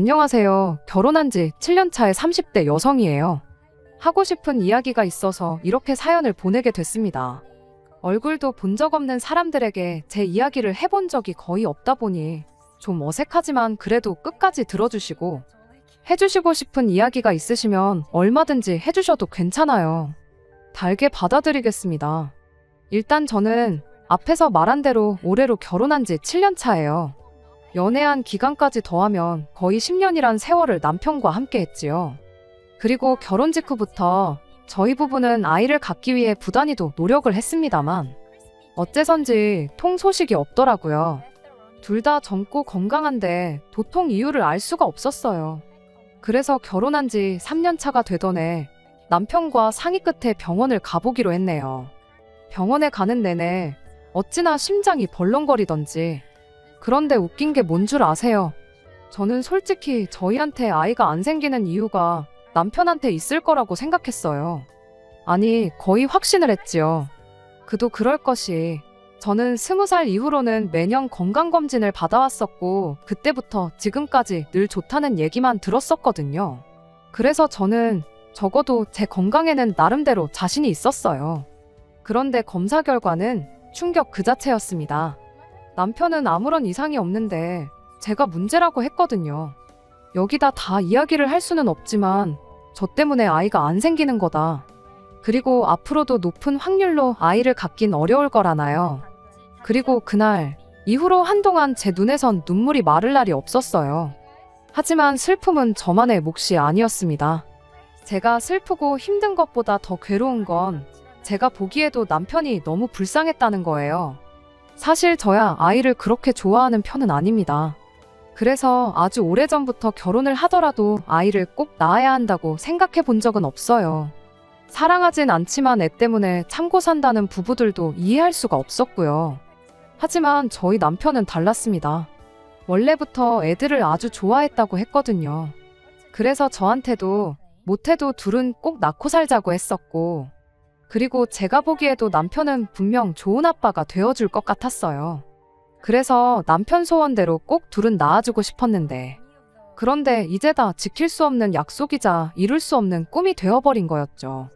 안녕하세요. 결혼한 지 7년 차의 30대 여성이에요. 하고 싶은 이야기가 있어서 이렇게 사연을 보내게 됐습니다. 얼굴도 본 적 없는 사람들에게 제 이야기를 해본 적이 거의 없다 보니 좀 어색하지만 그래도 끝까지 들어주시고 해주시고 싶은 이야기가 있으시면 얼마든지 해주셔도 괜찮아요. 달게 받아들이겠습니다. 일단 저는 앞에서 말한 대로 올해로 결혼한 지 7년 차예요. 연애한 기간까지 더하면 거의 10년이란 세월을 남편과 함께 했지요. 그리고 결혼 직후부터 저희 부부는 아이를 갖기 위해 부단히도 노력을 했습니다만 어째선지 통 소식이 없더라고요. 둘 다 젊고 건강한데 도통 이유를 알 수가 없었어요. 그래서 결혼한 지 3년 차가 되던 해 남편과 상의 끝에 병원을 가보기로 했네요. 병원에 가는 내내 어찌나 심장이 벌렁거리던지. 그런데 웃긴 게 뭔 줄 아세요? 저는 솔직히 저희한테 아이가 안 생기는 이유가 남편한테 있을 거라고 생각했어요. 아니, 거의 확신을 했지요. 그도 그럴 것이 저는 20살 이후로는 매년 건강검진을 받아왔었고 그때부터 지금까지 늘 좋다는 얘기만 들었었거든요. 그래서 저는 적어도 제 건강에는 나름대로 자신이 있었어요. 그런데 검사 결과는 충격 그 자체였습니다. 남편은 아무런 이상이 없는데 제가 문제라고 했거든요. 여기다 다 이야기를 할 수는 없지만 저 때문에 아이가 안 생기는 거다. 그리고 앞으로도 높은 확률로 아이를 갖긴 어려울 거라나요. 그리고 그날 이후로 한동안 제 눈에선 눈물이 마를 날이 없었어요. 하지만 슬픔은 저만의 몫이 아니었습니다. 제가 슬프고 힘든 것보다 더 괴로운 건 제가 보기에도 남편이 너무 불쌍했다는 거예요. 사실 저야 아이를 그렇게 좋아하는 편은 아닙니다. 그래서 아주 오래전부터 결혼을 하더라도 아이를 꼭 낳아야 한다고 생각해 본 적은 없어요. 사랑하진 않지만 애 때문에 참고 산다는 부부들도 이해할 수가 없었고요. 하지만 저희 남편은 달랐습니다. 원래부터 애들을 아주 좋아했다고 했거든요. 그래서 저한테도 못해도 둘은 꼭 낳고 살자고 했었고, 그리고 제가 보기에도 남편은 분명 좋은 아빠가 되어줄 것 같았어요. 그래서 남편 소원대로 꼭 둘은 낳아주고 싶었는데, 그런데 이제 다 지킬 수 없는 약속이자 이룰 수 없는 꿈이 되어버린 거였죠.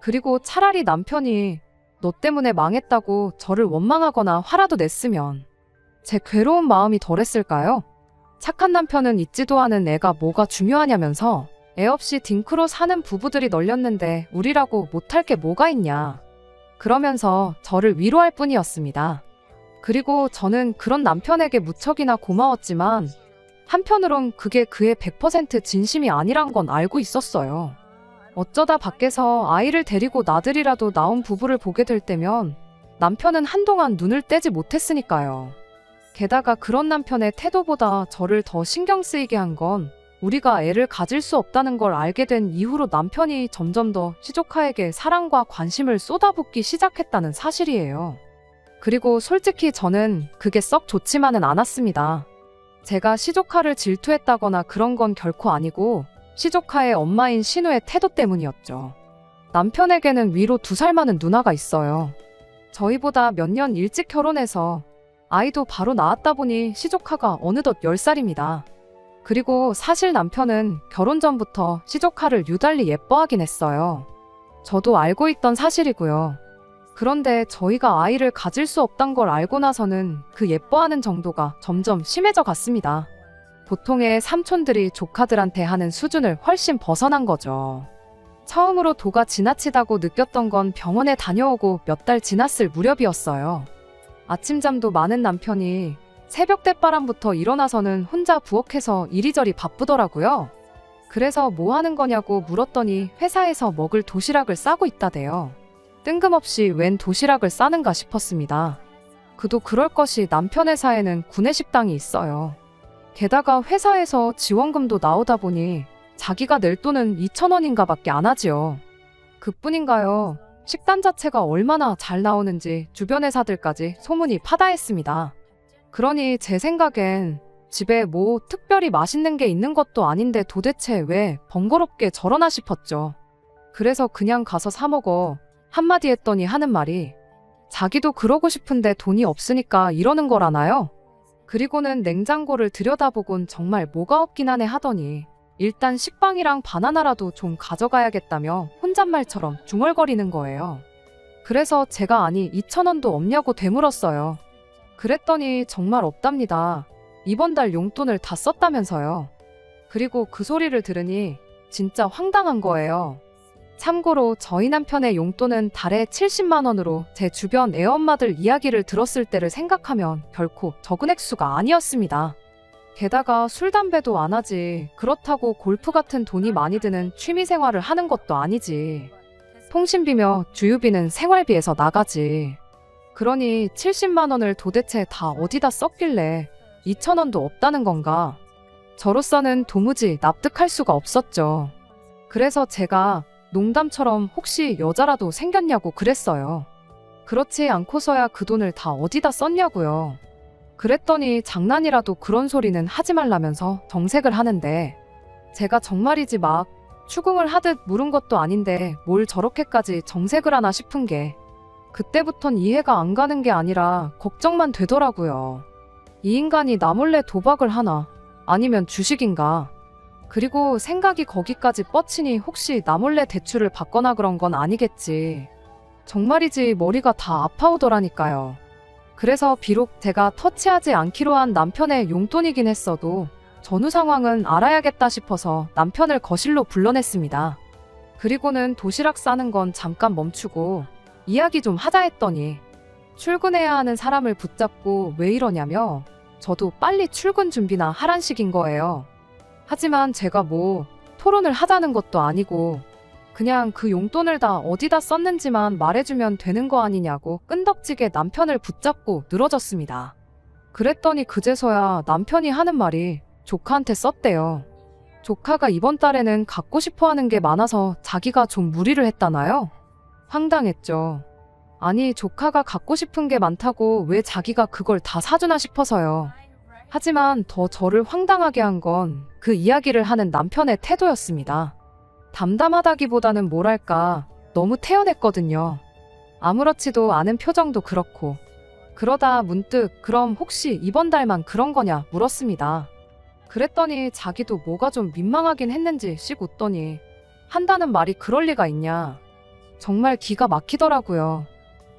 그리고 차라리 남편이 너 때문에 망했다고 저를 원망하거나 화라도 냈으면 제 괴로운 마음이 덜했을까요? 착한 남편은 있지도 않은 애가 뭐가 중요하냐면서 애 없이 딩크로 사는 부부들이 널렸는데 우리라고 못할 게 뭐가 있냐. 그러면서 저를 위로할 뿐이었습니다. 그리고 저는 그런 남편에게 무척이나 고마웠지만 한편으론 그게 그의 100% 진심이 아니란 건 알고 있었어요. 어쩌다 밖에서 아이를 데리고 나들이라도 나온 부부를 보게 될 때면 남편은 한동안 눈을 떼지 못했으니까요. 게다가 그런 남편의 태도보다 저를 더 신경 쓰이게 한 건 우리가 애를 가질 수 없다는 걸 알게 된 이후로 남편이 점점 더 시조카에게 사랑과 관심을 쏟아붓기 시작했다는 사실이에요. 그리고 솔직히 저는 그게 썩 좋지만은 않았습니다. 제가 시조카를 질투했다거나 그런 건 결코 아니고 시조카의 엄마인 신우의 태도 때문이었죠. 남편에게는 위로 2살 많은 누나가 있어요. 저희보다 몇 년 일찍 결혼해서 아이도 바로 낳았다 보니 시조카가 어느덧 10살입니다. 그리고 사실 남편은 결혼 전부터 시조카를 유달리 예뻐하긴 했어요. 저도 알고 있던 사실이고요. 그런데 저희가 아이를 가질 수 없단 걸 알고 나서는 그 예뻐하는 정도가 점점 심해져 갔습니다. 보통의 삼촌들이 조카들한테 하는 수준을 훨씬 벗어난 거죠. 처음으로 도가 지나치다고 느꼈던 건 병원에 다녀오고 몇 달 지났을 무렵이었어요. 아침잠도 많은 남편이 새벽 대바람부터 일어나서는 혼자 부엌에서 이리저리 바쁘더라고요. 그래서 뭐 하는 거냐고 물었더니 회사에서 먹을 도시락을 싸고 있다대요. 뜬금없이 웬 도시락을 싸는가 싶었습니다. 그도 그럴 것이 남편 회사에는 구내식당이 있어요. 게다가 회사에서 지원금도 나오다 보니 자기가 낼 돈은 2,000원인가 밖에 안 하지요. 그뿐인가요? 식단 자체가 얼마나 잘 나오는지 주변 회사들까지 소문이 파다했습니다. 그러니 제 생각엔 집에 뭐 특별히 맛있는 게 있는 것도 아닌데 도대체 왜 번거롭게 저러나 싶었죠. 그래서 그냥 가서 사 먹어 한마디 했더니 하는 말이 자기도 그러고 싶은데 돈이 없으니까 이러는 거라나요? 그리고는 냉장고를 들여다보곤 정말 뭐가 없긴 하네 하더니 일단 식빵이랑 바나나라도 좀 가져가야겠다며 혼잣말처럼 중얼거리는 거예요. 그래서 제가 아니 2,000원도 없냐고 되물었어요. 그랬더니 정말 없답니다. 이번 달 용돈을 다 썼다면서요. 그리고 그 소리를 들으니 진짜 황당한 거예요. 참고로 저희 남편의 용돈은 달에 70만 원으로 제 주변 애엄마들 이야기를 들었을 때를 생각하면 결코 적은 액수가 아니었습니다. 게다가 술, 담배도 안 하지. 그렇다고 골프 같은 돈이 많이 드는 취미 생활을 하는 것도 아니지. 통신비며 주유비는 생활비에서 나가지. 그러니 70만 원을 도대체 다 어디다 썼길래 2,000원도 없다는 건가? 저로서는 도무지 납득할 수가 없었죠. 그래서 제가 농담처럼 혹시 여자라도 생겼냐고 그랬어요. 그렇지 않고서야 그 돈을 다 어디다 썼냐고요. 그랬더니 장난이라도 그런 소리는 하지 말라면서 정색을 하는데 제가 정말이지 막 추궁을 하듯 물은 것도 아닌데 뭘 저렇게까지 정색을 하나 싶은 게 그때부턴 이해가 안 가는 게 아니라 걱정만 되더라고요. 이 인간이 나 몰래 도박을 하나? 아니면 주식인가? 그리고 생각이 거기까지 뻗치니 혹시 나 몰래 대출을 받거나 그런 건 아니겠지. 정말이지 머리가 다 아파오더라니까요. 그래서 비록 제가 터치하지 않기로 한 남편의 용돈이긴 했어도 전후 상황은 알아야겠다 싶어서 남편을 거실로 불러냈습니다. 그리고는 도시락 싸는 건 잠깐 멈추고 이야기 좀 하자 했더니 출근해야 하는 사람을 붙잡고 왜 이러냐며 저도 빨리 출근 준비나 하란 식인 거예요. 하지만 제가 뭐 토론을 하자는 것도 아니고 그냥 그 용돈을 다 어디다 썼는지만 말해주면 되는 거 아니냐고 끈덕지게 남편을 붙잡고 늘어졌습니다. 그랬더니 그제서야 남편이 하는 말이 조카한테 썼대요. 조카가 이번 달에는 갖고 싶어 하는 게 많아서 자기가 좀 무리를 했다나요? 황당했죠. 아니 조카가 갖고 싶은 게 많다고 왜 자기가 그걸 다 사주나 싶어서요. 하지만 더 저를 황당하게 한 건 그 이야기를 하는 남편의 태도였습니다. 담담하다기보다는 뭐랄까 너무 태연했거든요. 아무렇지도 않은 표정도 그렇고 그러다 문득 그럼 혹시 이번 달만 그런 거냐 물었습니다. 그랬더니 자기도 뭐가 좀 민망하긴 했는지 씩 웃더니 한다는 말이 그럴 리가 있냐. 정말 기가 막히더라고요.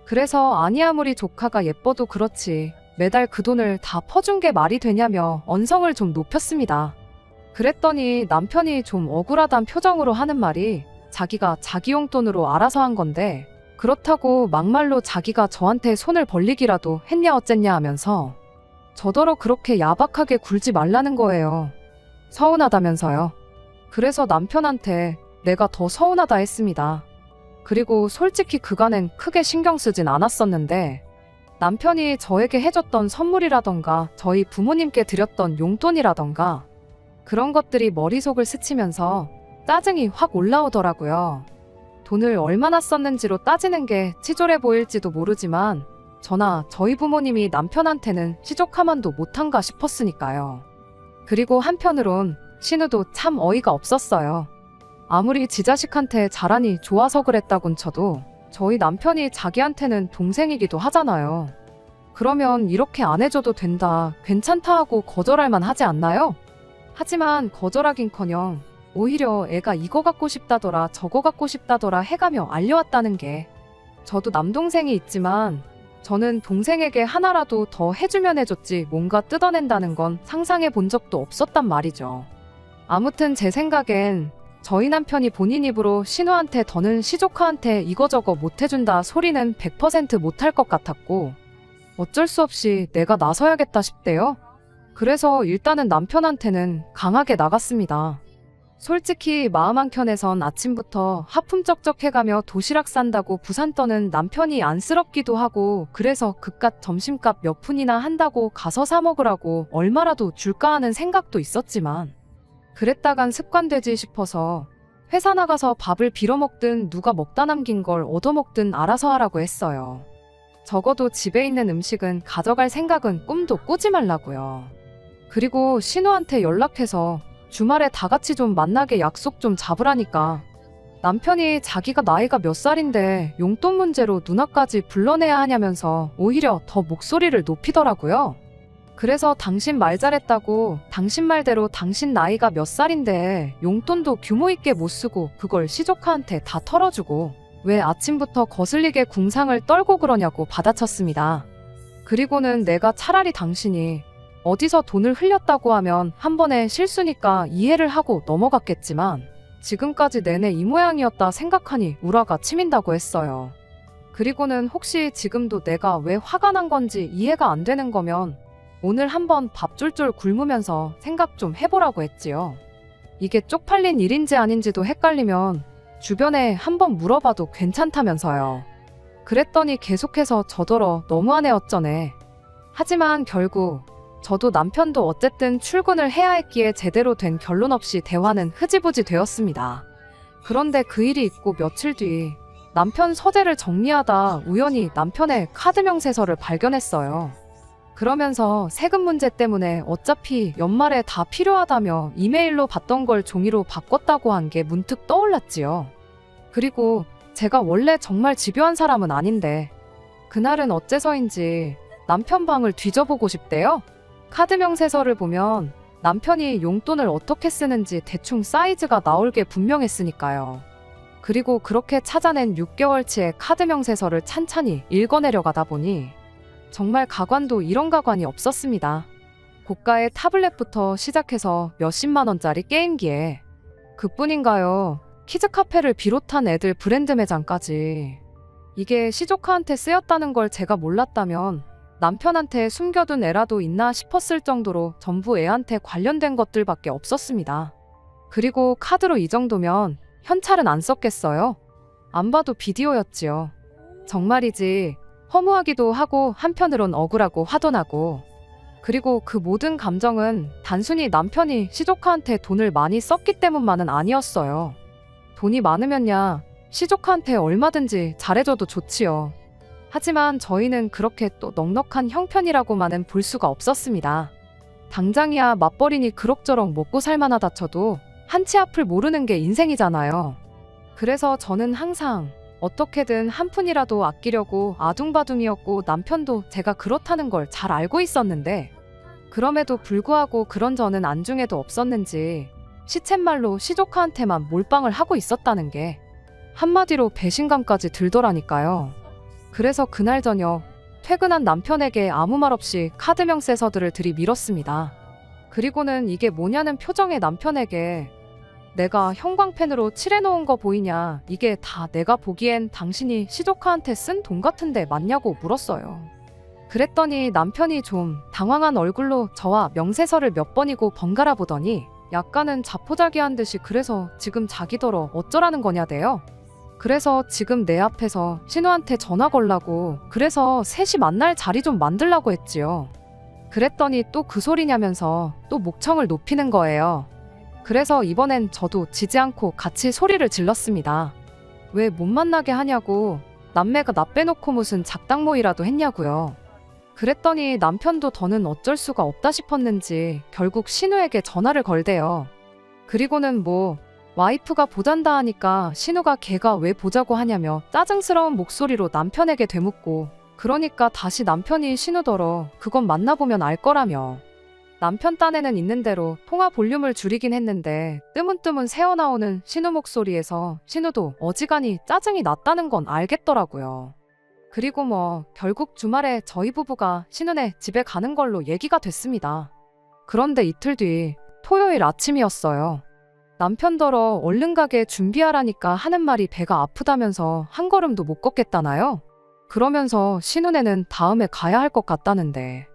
그래서 아니 아무리 조카가 예뻐도 그렇지 매달 그 돈을 다 퍼준 게 말이 되냐며 언성을 좀 높였습니다. 그랬더니 남편이 좀 억울하단 표정으로 하는 말이 자기가 자기 용돈으로 알아서 한 건데 그렇다고 막말로 자기가 저한테 손을 벌리기라도 했냐 어쨌냐 하면서 저더러 그렇게 야박하게 굴지 말라는 거예요. 서운하다면서요. 그래서 남편한테 내가 더 서운하다 했습니다. 그리고 솔직히 그간엔 크게 신경 쓰진 않았었는데 남편이 저에게 해줬던 선물이라던가 저희 부모님께 드렸던 용돈이라던가 그런 것들이 머릿속을 스치면서 짜증이 확 올라오더라고요. 돈을 얼마나 썼는지로 따지는 게 치졸해 보일지도 모르지만 저나 저희 부모님이 남편한테는 시족하만도 못한가 싶었으니까요. 그리고 한편으론 신우도 참 어이가 없었어요. 아무리 지 자식한테 잘하니 좋아서 그랬다곤 쳐도 저희 남편이 자기한테는 동생이기도 하잖아요. 그러면 이렇게 안 해줘도 된다, 괜찮다 하고 거절할 만 하지 않나요? 하지만 거절하긴커녕 오히려 애가 이거 갖고 싶다더라 저거 갖고 싶다더라 해가며 알려왔다는 게 저도 남동생이 있지만 저는 동생에게 하나라도 더 해주면 해줬지 뭔가 뜯어낸다는 건 상상해 본 적도 없었단 말이죠. 아무튼 제 생각엔 저희 남편이 본인 입으로 신우한테 더는 시조카한테 이거저거 못해준다 소리는 100% 못할 것 같았고 어쩔 수 없이 내가 나서야겠다 싶대요. 그래서 일단은 남편한테는 강하게 나갔습니다. 솔직히 마음 한켠에선 아침부터 하품쩍쩍해가며 도시락 싼다고 부산 떠는 남편이 안쓰럽기도 하고 그래서 그깟 점심값 몇 푼이나 한다고 가서 사 먹으라고 얼마라도 줄까 하는 생각도 있었지만 그랬다간 습관되지 싶어서 회사 나가서 밥을 빌어먹든 누가 먹다 남긴 걸 얻어먹든 알아서 하라고 했어요. 적어도 집에 있는 음식은 가져갈 생각은 꿈도 꾸지 말라고요. 그리고 신우한테 연락해서 주말에 다 같이 좀 만나게 약속 좀 잡으라니까. 남편이 자기가 나이가 몇 살인데 용돈 문제로 누나까지 불러내야 하냐면서 오히려 더 목소리를 높이더라고요. 그래서 당신 말 잘했다고 당신 말대로 당신 나이가 몇 살인데 용돈도 규모 있게 못 쓰고 그걸 시조카한테 다 털어주고 왜 아침부터 거슬리게 궁상을 떨고 그러냐고 받아쳤습니다. 그리고는 내가 차라리 당신이 어디서 돈을 흘렸다고 하면 한 번의 실수니까 이해를 하고 넘어갔겠지만 지금까지 내내 이 모양이었다 생각하니 우라가 치민다고 했어요. 그리고는 혹시 지금도 내가 왜 화가 난 건지 이해가 안 되는 거면 오늘 한번 밥 쫄쫄 굶으면서 생각 좀 해보라고 했지요. 이게 쪽팔린 일인지 아닌지도 헷갈리면 주변에 한번 물어봐도 괜찮다면서요. 그랬더니 계속해서 저더러 너무하네 어쩌네. 하지만 결국 저도 남편도 어쨌든 출근을 해야 했기에 제대로 된 결론 없이 대화는 흐지부지 되었습니다. 그런데 그 일이 있고 며칠 뒤 남편 서재를 정리하다 우연히 남편의 카드 명세서를 발견했어요. 그러면서 세금 문제 때문에 어차피 연말에 다 필요하다며 이메일로 받던 걸 종이로 바꿨다고 한 게 문득 떠올랐지요. 그리고 제가 원래 정말 집요한 사람은 아닌데 그날은 어째서인지 남편 방을 뒤져보고 싶대요. 카드 명세서를 보면 남편이 용돈을 어떻게 쓰는지 대충 사이즈가 나올 게 분명했으니까요. 그리고 그렇게 찾아낸 6개월치의 카드 명세서를 찬찬히 읽어내려가다 보니 정말 가관도 이런 가관이 없었습니다. 고가의 타블렛부터 시작해서 몇십만 원짜리 게임기에 그뿐인가요? 키즈카페를 비롯한 애들 브랜드 매장까지. 이게 시조카한테 쓰였다는 걸 제가 몰랐다면 남편한테 숨겨둔 애라도 있나 싶었을 정도로 전부 애한테 관련된 것들밖에 없었습니다. 그리고 카드로 이 정도면 현찰은 안 썼겠어요? 안 봐도 비디오였지요. 정말이지 허무하기도 하고 한편으론 억울하고 화도 나고 그리고 그 모든 감정은 단순히 남편이 시조카한테 돈을 많이 썼기 때문만은 아니었어요. 돈이 많으면야 시조카한테 얼마든지 잘해줘도 좋지요. 하지만 저희는 그렇게 또 넉넉한 형편이라고만은 볼 수가 없었습니다. 당장이야 맞벌이니 그럭저럭 먹고 살만하다 쳐도 한치 앞을 모르는 게 인생이잖아요. 그래서 저는 항상 어떻게든 한 푼이라도 아끼려고 아둥바둥이었고 남편도 제가 그렇다는 걸 잘 알고 있었는데 그럼에도 불구하고 그런 저는 안중에도 없었는지 시쳇말로 시조카한테만 몰빵을 하고 있었다는 게 한마디로 배신감까지 들더라니까요. 그래서 그날 저녁 퇴근한 남편에게 아무 말 없이 카드 명세서들을 들이밀었습니다. 그리고는 이게 뭐냐는 표정의 남편에게 내가 형광펜으로 칠해놓은 거 보이냐? 이게 다 내가 보기엔 당신이 시조카한테 쓴 돈 같은데 맞냐고 물었어요. 그랬더니 남편이 좀 당황한 얼굴로 저와 명세서를 몇 번이고 번갈아 보더니 약간은 자포자기한 듯이 그래서 지금 자기더러 어쩌라는 거냐대요. 그래서 지금 내 앞에서 신우한테 전화 걸라고 그래서 셋이 만날 자리 좀 만들라고 했지요. 그랬더니 또 그 소리냐면서 또 목청을 높이는 거예요. 그래서 이번엔 저도 지지 않고 같이 소리를 질렀습니다. 왜 못 만나게 하냐고 남매가 나 빼놓고 무슨 작당모이라도 했냐고요. 그랬더니 남편도 더는 어쩔 수가 없다 싶었는지 결국 신우에게 전화를 걸대요. 그리고는 뭐 와이프가 보잔다 하니까 신우가 걔가 왜 보자고 하냐며 짜증스러운 목소리로 남편에게 되묻고 그러니까 다시 남편이 신우더러 그건 만나보면 알 거라며 남편 딴에는 있는 대로 통화 볼륨을 줄이긴 했는데 뜨문뜨문 새어나오는 신우 목소리에서 신우도 어지간히 짜증이 났다는 건 알겠더라고요. 그리고 뭐 결국 주말에 저희 부부가 신우네 집에 가는 걸로 얘기가 됐습니다. 그런데 이틀 뒤 토요일 아침이었어요. 남편더러 얼른 가게 준비하라니까 하는 말이 배가 아프다면서 한 걸음도 못 걷겠다나요? 그러면서 신우네는 다음에 가야 할 것 같다는데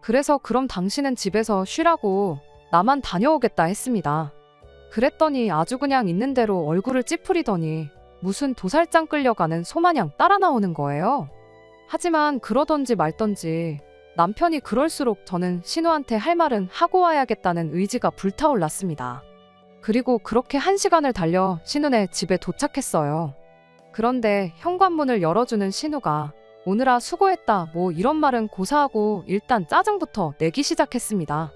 그래서 그럼 당신은 집에서 쉬라고 나만 다녀오겠다 했습니다. 그랬더니 아주 그냥 있는 대로 얼굴을 찌푸리더니 무슨 도살장 끌려가는 소마냥 따라 나오는 거예요. 하지만 그러던지 말던지 남편이 그럴수록 저는 신우한테 할 말은 하고 와야겠다는 의지가 불타올랐습니다. 그리고 그렇게 1시간을 달려 신우네 집에 도착했어요. 그런데 현관문을 열어주는 신우가 오느라 수고했다 뭐 이런 말은 고사하고 일단 짜증부터 내기 시작했습니다.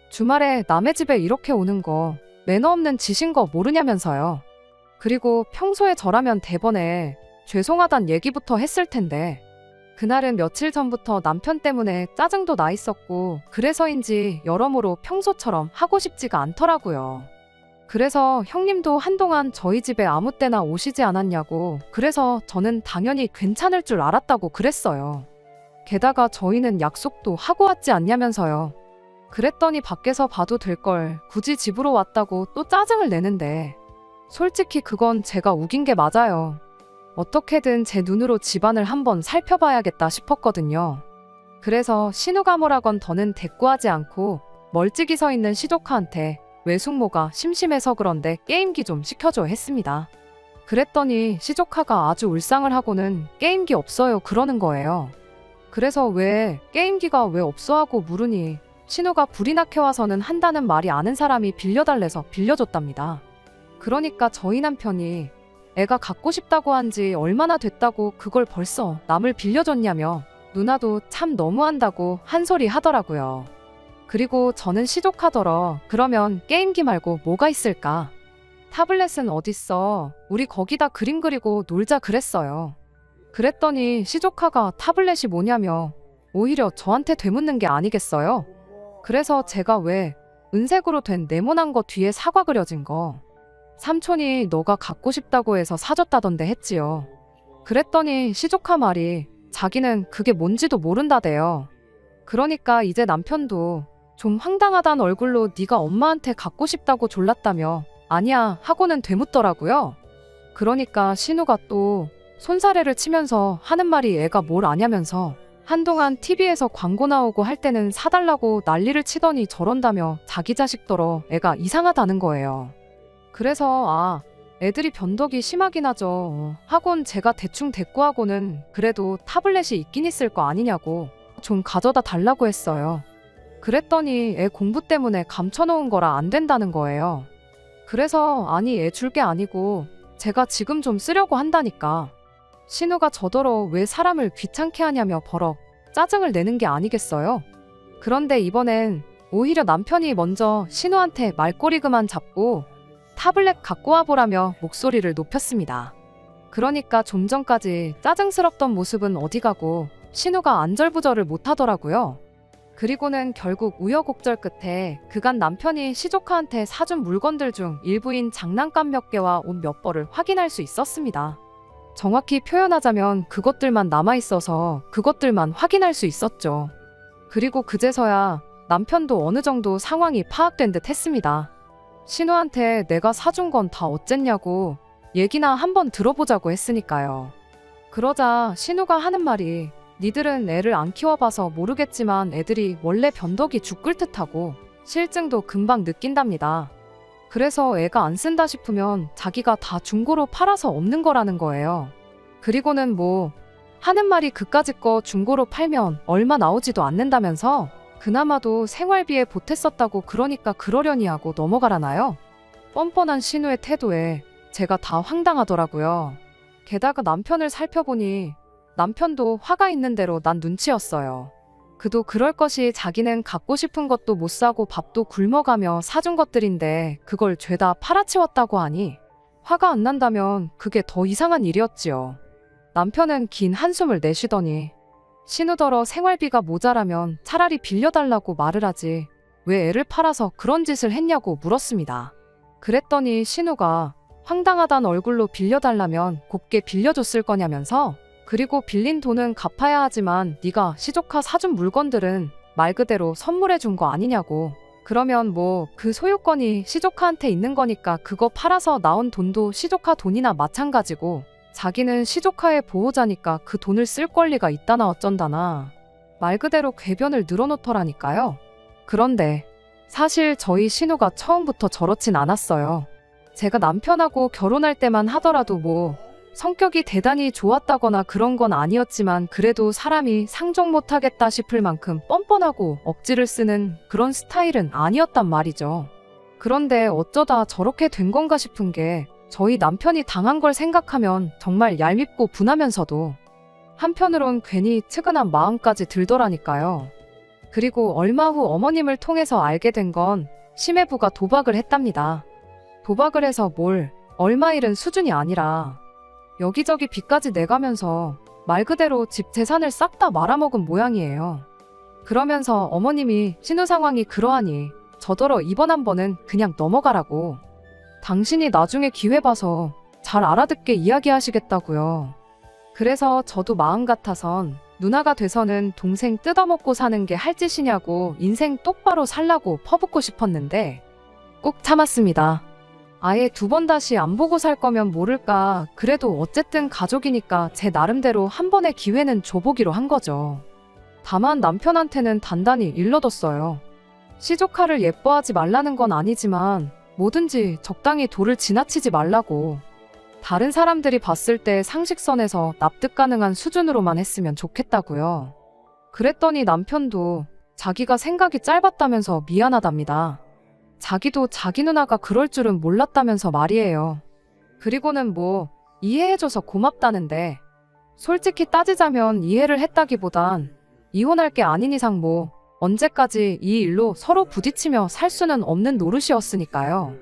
주말에 남의 집에 이렇게 오는 거 매너 없는 짓인 거 모르냐면서요. 그리고 평소에 저라면 대번에 죄송하단 얘기부터 했을 텐데 그날은 며칠 전부터 남편 때문에 짜증도 나 있었고 그래서인지 여러모로 평소처럼 하고 싶지가 않더라고요. 그래서 형님도 한동안 저희 집에 아무 때나 오시지 않았냐고, 그래서 저는 당연히 괜찮을 줄 알았다고 그랬어요. 게다가 저희는 약속도 하고 왔지 않냐면서요. 그랬더니 밖에서 봐도 될 걸 굳이 집으로 왔다고 또 짜증을 내는데, 솔직히 그건 제가 우긴 게 맞아요. 어떻게든 제 눈으로 집안을 한번 살펴봐야겠다 싶었거든요. 그래서 신우가모라건 더는 대꾸하지 않고 멀찍이 서 있는 시조카한테 외숙모가 심심해서 그런데 게임기 좀 시켜줘 했습니다. 그랬더니 시조카가 아주 울상을 하고는 게임기 없어요 그러는 거예요. 그래서 왜 게임기가 왜 없어 하고 물으니 신우가 불이 나게 와서는 한다는 말이 아는 사람이 빌려달래서 빌려줬답니다. 그러니까 저희 남편이 애가 갖고 싶다고 한 지 얼마나 됐다고 그걸 벌써 남을 빌려줬냐며 누나도 참 너무한다고 한 소리 하더라고요. 그리고 저는 시족하더러 그러면 게임기 말고 뭐가 있을까? 타블렛은 어딨어? 우리 거기다 그림 그리고 놀자 그랬어요. 그랬더니 시조카가 타블렛이 뭐냐며 오히려 저한테 되묻는 게 아니겠어요? 그래서 제가 왜 은색으로 된 네모난 거 뒤에 사과 그려진 거 삼촌이 너가 갖고 싶다고 해서 사줬다던데 했지요. 그랬더니 시조카 말이 자기는 그게 뭔지도 모른다대요. 그러니까 이제 남편도 좀 황당하단 얼굴로 네가 엄마한테 갖고 싶다고 졸랐다며 아니야 하고는 되묻더라고요. 그러니까 신우가 또 손사래를 치면서 하는 말이 애가 뭘 아냐면서 한동안 TV에서 광고 나오고 할 때는 사달라고 난리를 치더니 저런다며 자기 자식더러 애가 이상하다는 거예요. 그래서 애들이 변덕이 심하긴 하죠 하곤 제가 대충 대꾸하고는 그래도 타블렛이 있긴 있을 거 아니냐고 좀 가져다 달라고 했어요. 그랬더니 애 공부 때문에 감춰놓은 거라 안 된다는 거예요. 그래서 아니 애 줄 게 아니고 제가 지금 좀 쓰려고 한다니까. 신우가 저더러 왜 사람을 귀찮게 하냐며 버럭 짜증을 내는 게 아니겠어요? 그런데 이번엔 오히려 남편이 먼저 신우한테 말꼬리 그만 잡고 타블렛 갖고 와보라며 목소리를 높였습니다. 그러니까 좀 전까지 짜증스럽던 모습은 어디 가고 신우가 안절부절을 못하더라고요. 그리고는 결국 우여곡절 끝에 그간 남편이 시조카한테 사준 물건들 중 일부인 장난감 몇 개와 옷 몇 벌을 확인할 수 있었습니다. 정확히 표현하자면 그것들만 남아있어서 그것들만 확인할 수 있었죠. 그리고 그제서야 남편도 어느 정도 상황이 파악된 듯 했습니다. 신우한테 내가 사준 건 다 어쨌냐고 얘기나 한번 들어보자고 했으니까요. 그러자 신우가 하는 말이 니들은 애를 안 키워봐서 모르겠지만 애들이 원래 변덕이 죽을 듯하고 실증도 금방 느낀답니다. 그래서 애가 안 쓴다 싶으면 자기가 다 중고로 팔아서 없는 거라는 거예요. 그리고는 뭐 하는 말이 그까짓 거 중고로 팔면 얼마 나오지도 않는다면서 그나마도 생활비에 보탰었다고 그러니까 그러려니 하고 넘어가라나요? 뻔뻔한 신우의 태도에 제가 다 황당하더라고요. 게다가 남편을 살펴보니 남편도 화가 있는 대로 난 눈치였어요. 그도 그럴 것이 자기는 갖고 싶은 것도 못 사고 밥도 굶어가며 사준 것들인데 그걸 죄다 팔아치웠다고 하니 화가 안 난다면 그게 더 이상한 일이었지요. 남편은 긴 한숨을 내쉬더니 신우더러 생활비가 모자라면 차라리 빌려달라고 말을 하지 왜 애를 팔아서 그런 짓을 했냐고 물었습니다. 그랬더니 신우가 황당하단 얼굴로 빌려달라면 곱게 빌려줬을 거냐면서 그리고 빌린 돈은 갚아야 하지만 네가 시조카 사준 물건들은 말 그대로 선물해 준 거 아니냐고. 그러면 뭐 그 소유권이 시조카한테 있는 거니까 그거 팔아서 나온 돈도 시조카 돈이나 마찬가지고 자기는 시조카의 보호자니까 그 돈을 쓸 권리가 있다나 어쩐다나 말 그대로 궤변을 늘어놓더라니까요. 그런데 사실 저희 신우가 처음부터 저렇진 않았어요. 제가 남편하고 결혼할 때만 하더라도 뭐 성격이 대단히 좋았다거나 그런 건 아니었지만 그래도 사람이 상종 못하겠다 싶을 만큼 뻔뻔하고 억지를 쓰는 그런 스타일은 아니었단 말이죠. 그런데 어쩌다 저렇게 된 건가 싶은 게 저희 남편이 당한 걸 생각하면 정말 얄밉고 분하면서도 한편으론 괜히 측은한 마음까지 들더라니까요. 그리고 얼마 후 어머님을 통해서 알게 된 건 심해부가 도박을 했답니다. 도박을 해서 뭘 얼마 잃은 수준이 아니라 여기저기 빚까지 내가면서 말 그대로 집 재산을 싹 다 말아먹은 모양이에요. 그러면서 어머님이 신우 상황이 그러하니 저더러 이번 한 번은 그냥 넘어가라고. 당신이 나중에 기회 봐서 잘 알아듣게 이야기하시겠다고요. 그래서 저도 마음 같아선 누나가 돼서는 동생 뜯어먹고 사는 게 할 짓이냐고 인생 똑바로 살라고 퍼붓고 싶었는데 꾹 참았습니다. 아예 두 번 다시 안 보고 살 거면 모를까. 그래도 어쨌든 가족이니까 제 나름대로 한 번의 기회는 줘보기로 한 거죠. 다만 남편한테는 단단히 일러뒀어요. 시조카를 예뻐하지 말라는 건 아니지만 뭐든지 적당히 도를 지나치지 말라고. 다른 사람들이 봤을 때 상식선에서 납득 가능한 수준으로만 했으면 좋겠다고요. 그랬더니 남편도 자기가 생각이 짧았다면서 미안하답니다. 자기도 자기 누나가 그럴 줄은 몰랐다면서 말이에요. 그리고는 뭐 이해해줘서 고맙다는데 솔직히 따지자면 이해를 했다기보단 이혼할 게 아닌 이상 뭐 언제까지 이 일로 서로 부딪히며 살 수는 없는 노릇이었으니까요.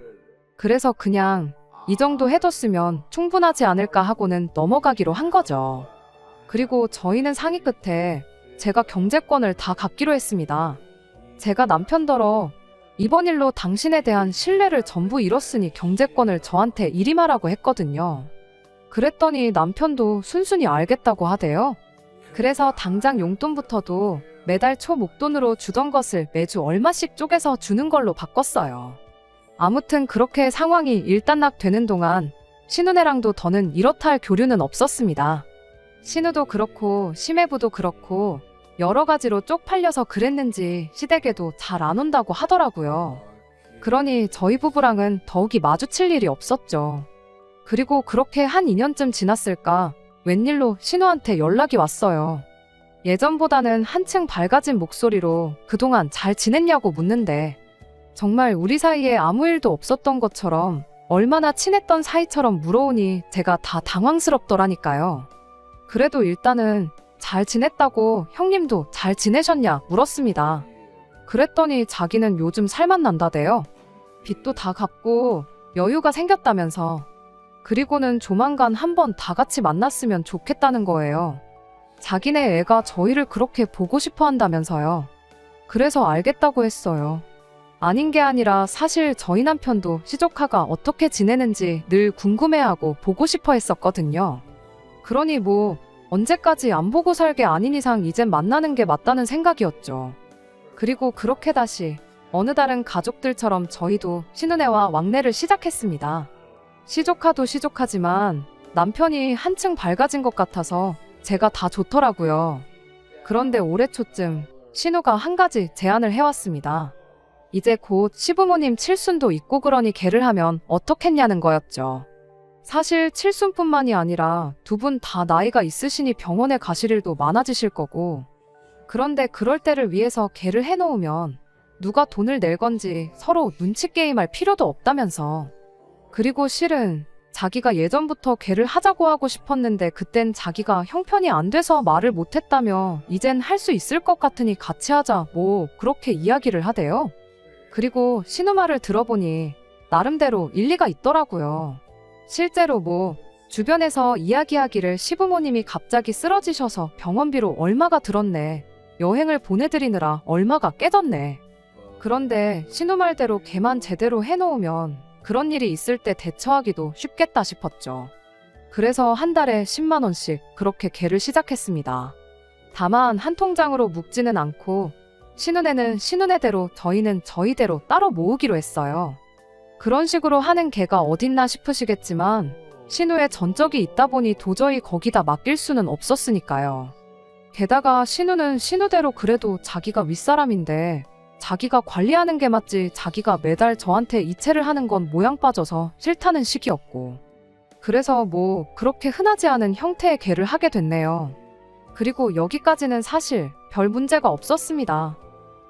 그래서 그냥 이 정도 해뒀으면 충분하지 않을까 하고는 넘어가기로 한 거죠. 그리고 저희는 상의 끝에 제가 경제권을 다 갖기로 했습니다. 제가 남편더러 이번 일로 당신에 대한 신뢰를 전부 잃었으니 경제권을 저한테 이임하라고 했거든요. 그랬더니 남편도 순순히 알겠다고 하대요. 그래서 당장 용돈부터도 매달 초 목돈으로 주던 것을 매주 얼마씩 쪼개서 주는 걸로 바꿨어요. 아무튼 그렇게 상황이 일단락되는 동안 신우네랑도 더는 이렇다 할 교류는 없었습니다. 신우도 그렇고 심해부도 그렇고 여러 가지로 쪽팔려서 그랬는지 시댁에도 잘 안 온다고 하더라고요. 그러니 저희 부부랑은 더욱이 마주칠 일이 없었죠. 그리고 그렇게 한 2년쯤 지났을까 웬일로 신우한테 연락이 왔어요. 예전보다는 한층 밝아진 목소리로 그동안 잘 지냈냐고 묻는데 정말 우리 사이에 아무 일도 없었던 것처럼 얼마나 친했던 사이처럼 물어오니 제가 다 당황스럽더라니까요. 그래도 일단은 잘 지냈다고 형님도 잘 지내셨냐 물었습니다. 그랬더니 자기는 요즘 살만 난다대요. 빚도 다 갚고 여유가 생겼다면서. 그리고는 조만간 한번 다 같이 만났으면 좋겠다는 거예요. 자기네 애가 저희를 그렇게 보고 싶어 한다면서요. 그래서 알겠다고 했어요. 아닌 게 아니라 사실 저희 남편도 시조카가 어떻게 지내는지 늘 궁금해하고 보고 싶어 했었거든요. 그러니 뭐 언제까지 안 보고 살게 아닌 이상 이젠 만나는 게 맞다는 생각이었죠. 그리고 그렇게 다시 어느 다른 가족들처럼 저희도 신은혜와 왕래를 시작했습니다. 시조카도 시조카지만 남편이 한층 밝아진 것 같아서 제가 다 좋더라고요. 그런데 올해 초쯤 신우가 한 가지 제안을 해왔습니다. 이제 곧 시부모님 칠순도 있고 그러니 걔를 하면 어떻겠냐는 거였죠. 사실 칠순뿐만이 아니라 두 분 다 나이가 있으시니 병원에 가실 일도 많아지실 거고, 그런데 그럴 때를 위해서 걔를 해놓으면 누가 돈을 낼 건지 서로 눈치 게임할 필요도 없다면서. 그리고 실은 자기가 예전부터 걔를 하자고 하고 싶었는데 그땐 자기가 형편이 안 돼서 말을 못했다며 이젠 할 수 있을 것 같으니 같이 하자 뭐 그렇게 이야기를 하대요. 그리고 신우 말을 들어보니 나름대로 일리가 있더라고요. 실제로 뭐 주변에서 이야기하기를 시부모님이 갑자기 쓰러지셔서 병원비로 얼마가 들었네. 여행을 보내드리느라 얼마가 깨졌네. 그런데 신우 말대로 걔만 제대로 해놓으면 그런 일이 있을 때 대처하기도 쉽겠다 싶었죠. 그래서 한 달에 10만 원씩 그렇게 걔를 시작했습니다. 다만 한 통장으로 묶지는 않고 신우네는 신우네대로 저희는 저희대로 따로 모으기로 했어요. 그런 식으로 하는 개가 어딨나 싶으시겠지만 신우의 전적이 있다 보니 도저히 거기다 맡길 수는 없었으니까요. 게다가 신우는 신우대로 그래도 자기가 윗사람인데 자기가 관리하는 게 맞지 자기가 매달 저한테 이체를 하는 건 모양 빠져서 싫다는 식이었고, 그래서 뭐 그렇게 흔하지 않은 형태의 개를 하게 됐네요. 그리고 여기까지는 사실 별 문제가 없었습니다.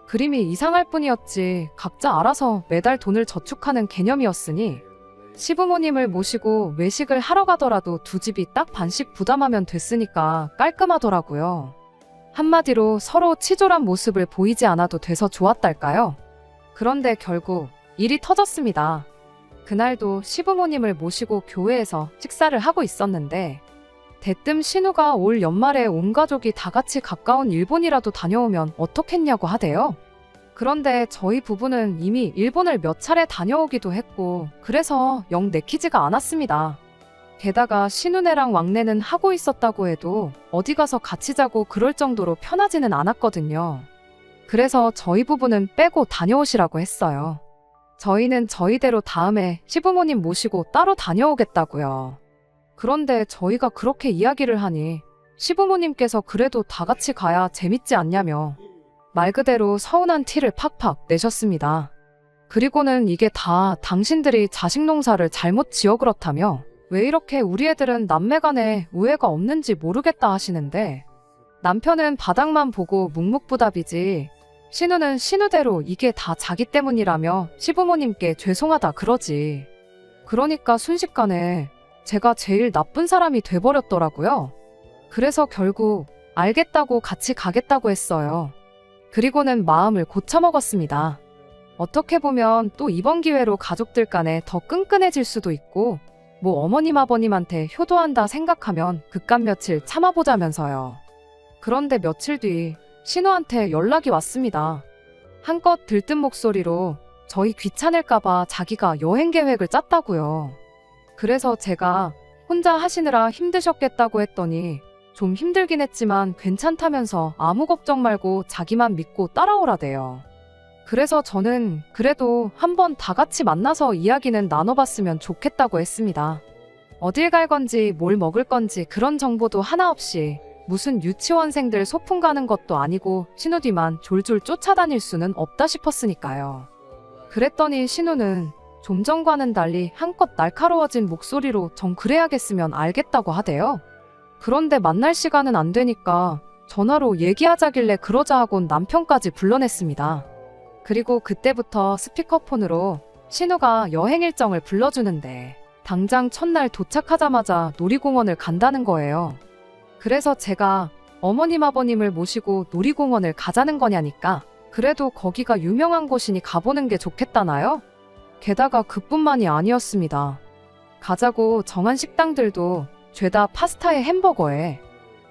그림이 이상할 뿐이었지 각자 알아서 매달 돈을 저축하는 개념이었으니 시부모님을 모시고 외식을 하러 가더라도 두 집이 딱 반씩 부담하면 됐으니까 깔끔하더라고요. 한마디로 서로 치졸한 모습을 보이지 않아도 돼서 좋았달까요? 그런데 결국 일이 터졌습니다. 그날도 시부모님을 모시고 교회에서 식사를 하고 있었는데 대뜸 신우가 올 연말에 온 가족이 다 같이 가까운 일본이라도 다녀오면 어떻겠냐고 하대요. 그런데 저희 부부는 이미 일본을 몇 차례 다녀오기도 했고 그래서 영 내키지가 않았습니다. 게다가 신우네랑 왕래는 하고 있었다고 해도 어디 가서 같이 자고 그럴 정도로 편하지는 않았거든요. 그래서 저희 부부는 빼고 다녀오시라고 했어요. 저희는 저희대로 다음에 시부모님 모시고 따로 다녀오겠다고요. 그런데 저희가 그렇게 이야기를 하니 시부모님께서 그래도 다 같이 가야 재밌지 않냐며 말 그대로 서운한 티를 팍팍 내셨습니다. 그리고는 이게 다 당신들이 자식 농사를 잘못 지어 그렇다며 왜 이렇게 우리 애들은 남매 간에 우애가 없는지 모르겠다 하시는데 남편은 바닥만 보고 묵묵부답이지 신우는 신우대로 이게 다 자기 때문이라며 시부모님께 죄송하다 그러지. 그러니까 순식간에 제가 제일 나쁜 사람이 돼버렸더라고요. 그래서 결국 알겠다고 같이 가겠다고 했어요. 그리고는 마음을 고쳐먹었습니다. 어떻게 보면 또 이번 기회로 가족들 간에 더 끈끈해질 수도 있고 뭐 어머님 아버님한테 효도한다 생각하면 그깟 며칠 참아보자면서요. 그런데 며칠 뒤 신우한테 연락이 왔습니다. 한껏 들뜬 목소리로 저희 귀찮을까봐 자기가 여행 계획을 짰다고요. 그래서 제가 혼자 하시느라 힘드셨겠다고 했더니 좀 힘들긴 했지만 괜찮다면서 아무 걱정 말고 자기만 믿고 따라오라대요. 그래서 저는 그래도 한번 다 같이 만나서 이야기는 나눠봤으면 좋겠다고 했습니다. 어딜 갈 건지 뭘 먹을 건지 그런 정보도 하나 없이 무슨 유치원생들 소풍 가는 것도 아니고 신우 뒤만 졸졸 쫓아다닐 수는 없다 싶었으니까요. 그랬더니 신우는 좀 전과는 달리 한껏 날카로워진 목소리로 정 그래야겠으면 알겠다고 하대요. 그런데 만날 시간은 안 되니까 전화로 얘기하자길래 그러자 하곤 남편까지 불러냈습니다. 그리고 그때부터 스피커폰으로 신우가 여행 일정을 불러주는데 당장 첫날 도착하자마자 놀이공원을 간다는 거예요. 그래서 제가 어머님 아버님을 모시고 놀이공원을 가자는 거냐니까 그래도 거기가 유명한 곳이니 가보는 게 좋겠다나요? 게다가 그뿐만이 아니었습니다. 가자고 정한 식당들도 죄다 파스타에 햄버거에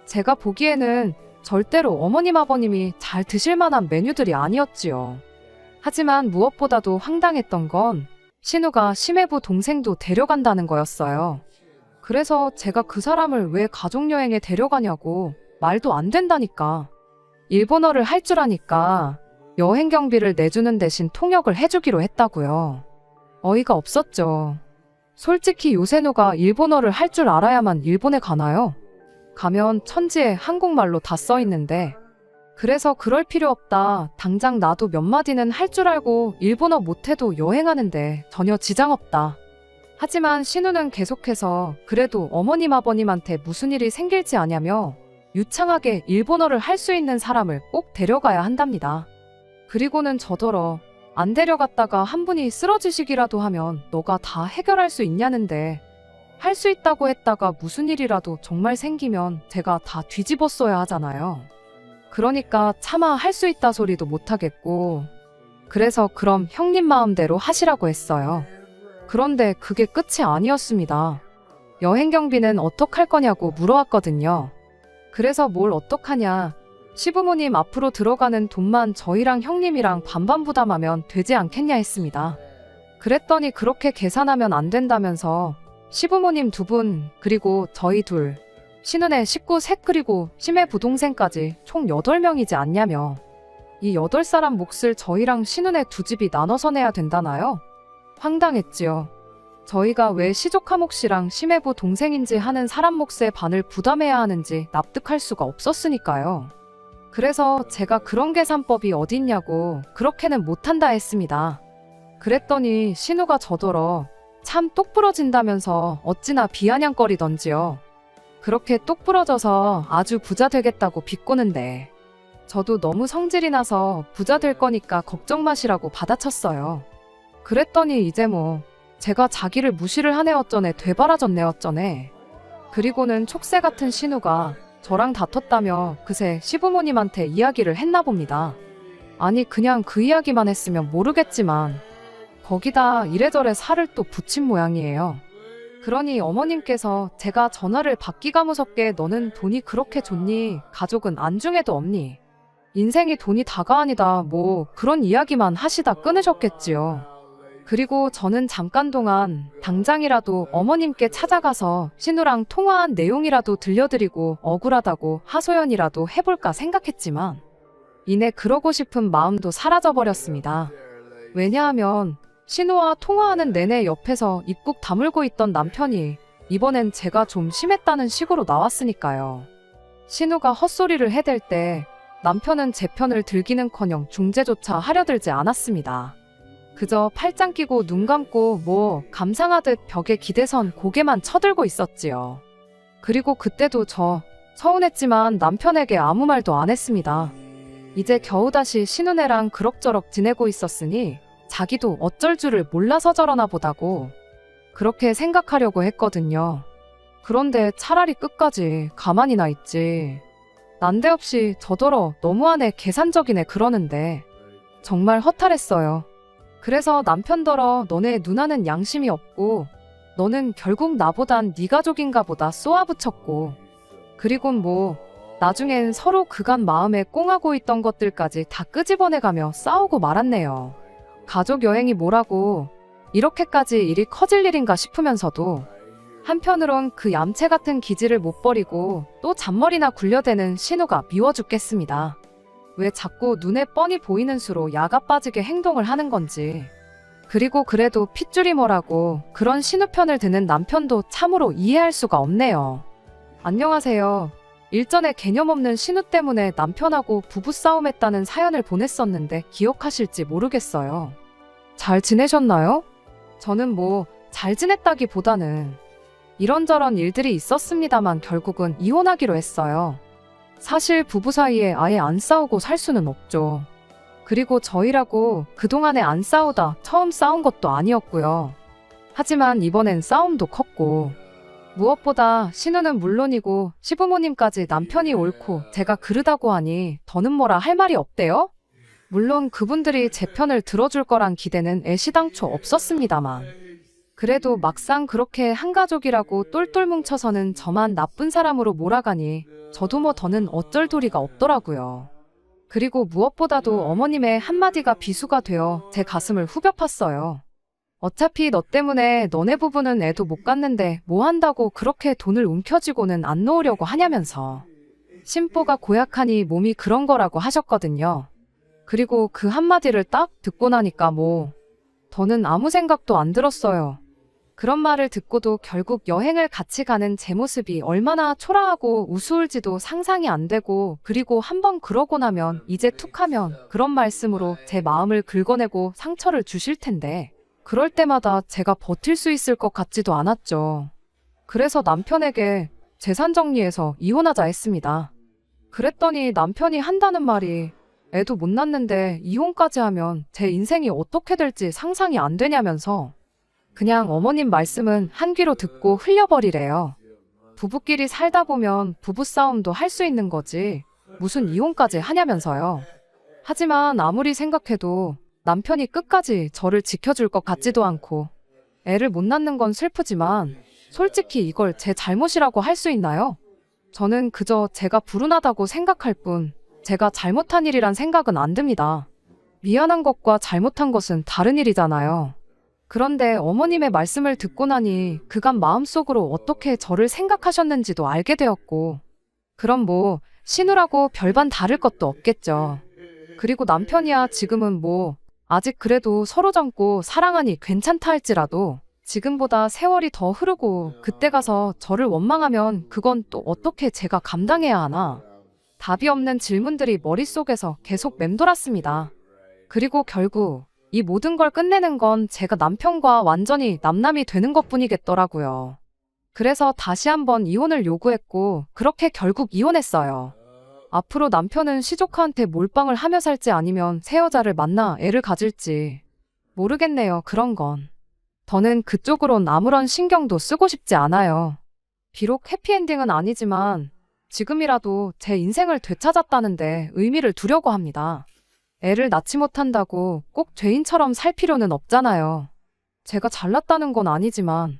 제가 보기에는 절대로 어머님 아버님이 잘 드실 만한 메뉴들이 아니었지요. 하지만 무엇보다도 황당했던 건 신우가 심해부 동생도 데려간다는 거였어요. 그래서 제가 그 사람을 왜 가족여행에 데려가냐고 말도 안 된다니까. 일본어를 할 줄 아니까 여행 경비를 내주는 대신 통역을 해주기로 했다고요. 어이가 없었죠. 솔직히 요새 누가 일본어를 할 줄 알아야만 일본에 가나요? 가면 천지에 한국말로 다 써있는데 그래서 그럴 필요 없다. 당장 나도 몇 마디는 할 줄 알고 일본어 못해도 여행하는데 전혀 지장 없다. 하지만 신우는 계속해서 그래도 어머님 아버님한테 무슨 일이 생길지 아냐며 유창하게 일본어를 할 수 있는 사람을 꼭 데려가야 한답니다. 그리고는 저더러 안 데려갔다가 한 분이 쓰러지시기라도 하면 너가 다 해결할 수 있냐는데 할 수 있다고 했다가 무슨 일이라도 정말 생기면 제가 다 뒤집어 써야 하잖아요. 그러니까 차마 할 수 있다 소리도 못하겠고 그래서 그럼 형님 마음대로 하시라고 했어요. 그런데 그게 끝이 아니었습니다. 여행 경비는 어떡할 거냐고 물어왔거든요. 그래서 뭘 어떡하냐. 시부모님 앞으로 들어가는 돈만 저희랑 형님이랑 반반 부담하면 되지 않겠냐 했습니다. 그랬더니 그렇게 계산하면 안 된다면서 시부모님 2분 그리고 저희 둘 신은의 식구 셋 그리고 심해 부동생까지 총 8명이지 않냐며 이 8사람 몫을 저희랑 신은의 2집이 나눠서 내야 된다나요? 황당했지요. 저희가 왜 시조카목 씨랑 심해부 동생인지 하는 사람 몫의 반을 부담해야 하는지 납득할 수가 없었으니까요. 그래서 제가 그런 계산법이 어딨냐고 그렇게는 못한다 했습니다. 그랬더니 신우가 저더러 참 똑부러진다면서 어찌나 비아냥거리던지요. 그렇게 똑부러져서 아주 부자 되겠다고 비꼬는데 저도 너무 성질이 나서 부자 될 거니까 걱정 마시라고 받아쳤어요. 그랬더니 이제 뭐 제가 자기를 무시를 하네 어쩌네 되바라졌네 어쩌네. 그리고는 촉새 같은 신우가 저랑 다퉜다며 그새 시부모님한테 이야기를 했나 봅니다. 아니 그냥 그 이야기만 했으면 모르겠지만 거기다 이래저래 살을 또 붙인 모양이에요. 그러니 어머님께서 제가 전화를 받기가 무섭게 너는 돈이 그렇게 좋니? 가족은 안중에도 없니? 인생이 돈이 다가 아니다. 뭐 그런 이야기만 하시다 끊으셨겠지요. 그리고 저는 잠깐 동안 당장이라도 어머님께 찾아가서 신우랑 통화한 내용이라도 들려드리고 억울하다고 하소연이라도 해볼까 생각했지만 이내 그러고 싶은 마음도 사라져버렸습니다. 왜냐하면 신우와 통화하는 내내 옆에서 입국 다물고 있던 남편이 이번엔 제가 좀 심했다는 식으로 나왔으니까요. 신우가 헛소리를 해댈 때 남편은 제 편을 들기는커녕 중재조차 하려들지 않았습니다. 그저 팔짱 끼고 눈 감고 뭐 감상하듯 벽에 기대선 고개만 쳐들고 있었지요. 그리고 그때도 저 서운했지만 남편에게 아무 말도 안 했습니다. 이제 겨우 다시 신우네랑 그럭저럭 지내고 있었으니 자기도 어쩔 줄을 몰라서 저러나 보다고 그렇게 생각하려고 했거든요. 그런데 차라리 끝까지 가만히나 있지. 난데없이 저더러 너무하네 계산적이네 그러는데 정말 허탈했어요. 그래서 남편더러 너네 누나는 양심이 없고 너는 결국 나보단 네 가족인가 보다 쏘아붙였고 그리곤 뭐 나중엔 서로 그간 마음에 꽁하고 있던 것들까지 다 끄집어내가며 싸우고 말았네요. 가족 여행이 뭐라고 이렇게까지 일이 커질 일인가 싶으면서도 한편으론 그 얌체 같은 기질을 못 버리고 또 잔머리나 굴려대는 신우가 미워 죽겠습니다. 왜 자꾸 눈에 뻔히 보이는 수로 야가 빠지게 행동을 하는 건지. 그리고 그래도 핏줄이 뭐라고 그런 신우 편을 드는 남편도 참으로 이해할 수가 없네요. 안녕하세요. 일전에 개념 없는 신우 때문에 남편하고 부부싸움했다는 사연을 보냈었는데 기억하실지 모르겠어요. 잘 지내셨나요? 저는 뭐 잘 지냈다기보다는 이런저런 일들이 있었습니다만 결국은 이혼하기로 했어요. 사실 부부 사이에 아예 안 싸우고 살 수는 없죠. 그리고 저희라고 그동안에 안 싸우다 처음 싸운 것도 아니었고요. 하지만 이번엔 싸움도 컸고 무엇보다 신우는 물론이고 시부모님까지 남편이 옳고 제가 그르다고 하니 더는 뭐라 할 말이 없대요? 물론 그분들이 제 편을 들어줄 거란 기대는 애시당초 없었습니다만 그래도 막상 그렇게 한 가족이라고 똘똘 뭉쳐서는 저만 나쁜 사람으로 몰아가니 저도 뭐 더는 어쩔 도리가 없더라고요. 그리고 무엇보다도 어머님의 한마디가 비수가 되어 제 가슴을 후벼 팠어요. 어차피 너 때문에 너네 부부는 애도 못 갖는데 뭐 한다고 그렇게 돈을 움켜쥐고는 안 놓으려고 하냐면서. 심보가 고약하니 몸이 그런 거라고 하셨거든요. 그리고 그 한마디를 딱 듣고 나니까 뭐 더는 아무 생각도 안 들었어요. 그런 말을 듣고도 결국 여행을 같이 가는 제 모습이 얼마나 초라하고 우스울지도 상상이 안 되고 그리고 한번 그러고 나면 이제 툭하면 그런 말씀으로 제 마음을 긁어내고 상처를 주실 텐데 그럴 때마다 제가 버틸 수 있을 것 같지도 않았죠. 그래서 남편에게 재산 정리해서 이혼하자 했습니다. 그랬더니 남편이 한다는 말이 애도 못 낳는데 이혼까지 하면 제 인생이 어떻게 될지 상상이 안 되냐면서 그냥 어머님 말씀은 한 귀로 듣고 흘려버리래요. 부부끼리 살다 보면 부부싸움도 할 수 있는 거지 무슨 이혼까지 하냐면서요. 하지만 아무리 생각해도 남편이 끝까지 저를 지켜줄 것 같지도 않고 애를 못 낳는 건 슬프지만 솔직히 이걸 제 잘못이라고 할 수 있나요? 저는 그저 제가 불운하다고 생각할 뿐 제가 잘못한 일이란 생각은 안 듭니다. 미안한 것과 잘못한 것은 다른 일이잖아요. 그런데 어머님의 말씀을 듣고 나니 그간 마음속으로 어떻게 저를 생각하셨는지도 알게 되었고 그럼 뭐 신우라고 별반 다를 것도 없겠죠. 그리고 남편이야 지금은 뭐 아직 그래도 서로 젊고 사랑하니 괜찮다 할지라도 지금보다 세월이 더 흐르고 그때 가서 저를 원망하면 그건 또 어떻게 제가 감당해야 하나. 답이 없는 질문들이 머릿속에서 계속 맴돌았습니다. 그리고 결국 이 모든 걸 끝내는 건 제가 남편과 완전히 남남이 되는 것뿐이겠더라고요. 그래서 다시 한번 이혼을 요구했고 그렇게 결국 이혼했어요. 앞으로 남편은 시조카한테 몰빵을 하며 살지 아니면 새 여자를 만나 애를 가질지 모르겠네요. 그런 건. 저는 그쪽으론 아무런 신경도 쓰고 싶지 않아요. 비록 해피엔딩은 아니지만 지금이라도 제 인생을 되찾았다는데 의미를 두려고 합니다. 애를 낳지 못한다고 꼭 죄인처럼 살 필요는 없잖아요. 제가 잘났다는 건 아니지만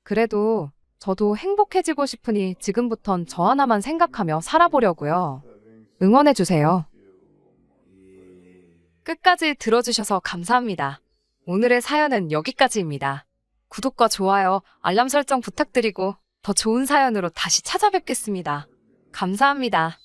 그래도 저도 행복해지고 싶으니 지금부턴 저 하나만 생각하며 살아보려고요. 응원해주세요. 끝까지 들어주셔서 감사합니다. 오늘의 사연은 여기까지입니다. 구독과 좋아요, 알람 설정 부탁드리고 더 좋은 사연으로 다시 찾아뵙겠습니다. 감사합니다.